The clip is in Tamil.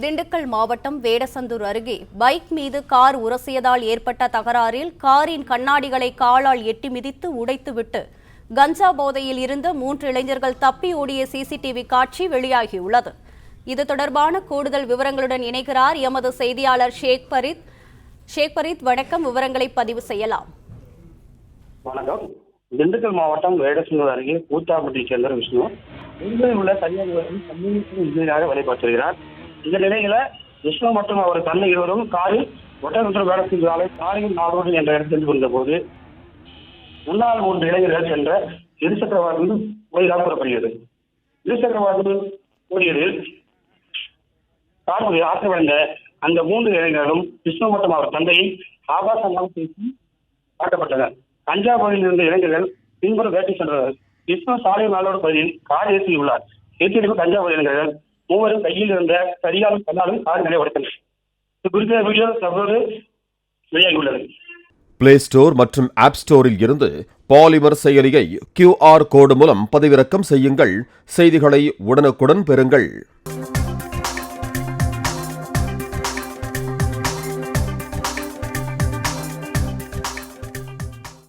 திண்டுக்கல் மாவட்டம் வேடசந்தூர் அருகே பைக் மீது கார் உரசியதால் ஏற்பட்ட தகராறில் காரின் கண்ணாடிகளை காலால் எட்டி மிதித்து உடைத்துவிட்டு கஞ்சா போதையில் இருந்த 3 இளைஞர்கள் தப்பி ஓடிய சிசிடிவி காட்சி வெளியாகியுள்ளது. இது தொடர்பான கூடுதல் விவரங்களுடன் இணைகிறார் எமது செய்தியாளர் ஷேக் பரீத். வணக்கம், விவரங்களை பதிவு செய்யலாம். வணக்கம். திண்டுக்கல் மாவட்டம் வேடசந்தூர் அருகே கூத்தாப்பட்டியை சேர்ந்த விஷ்ணு மும்பையில் உள்ள தனியார் கம்யூனிஸ்ட் இன்ஜினியராக வேலை பார்த்திருக்கிறார். இந்த நிலையில விஷ்ணு மற்றும் அவர் தன்னை இருவரும் காரில் ஒட்டக்குன்றம் வேடசந்தூர் சாலை காரில் நாடோடு என்ற இடத்தில் கொண்ட போது முன்னாள் 3 இளைஞர்கள் சென்ற இருசக்கர வாகனம் ஓடியதாக கூறப்படுகிறது. இருசக்கர வாகனம் ஓடியதில் கார் ஆற்றவடைந்த அந்த 3 இளைஞர்களும் விஷ்ணு மற்றும் அவர் தந்தையை ஆபாசமாக பேசி காட்டப்பட்டனர். கஞ்சா பகுதியில் இருந்த இளைஞர்கள் பின்புறம் வேட்டை சென்றனர். விஷ்ணு சாலை நாளோடு பகுதியில் கார் ஏற்றியுள்ளார். ஏற்றியிருக்கும் கஞ்சா பகுதி இளைஞர்கள் 3 கையில் இருந்த கடிகாலும் கண்ணாலும் கார் நிலை உடைத்தனர். இது குறித்த வீடியோ தற்போது வெளியாகியுள்ளது. பிளே ஸ்டோர் மற்றும் ஆப் ஸ்டோரில் இருந்து பாலிமர் செயலியை QR கோடு மூலம் பதிவிறக்கம் செய்யுங்கள். செய்திகளை உடனுக்குடன் பெறுங்கள்.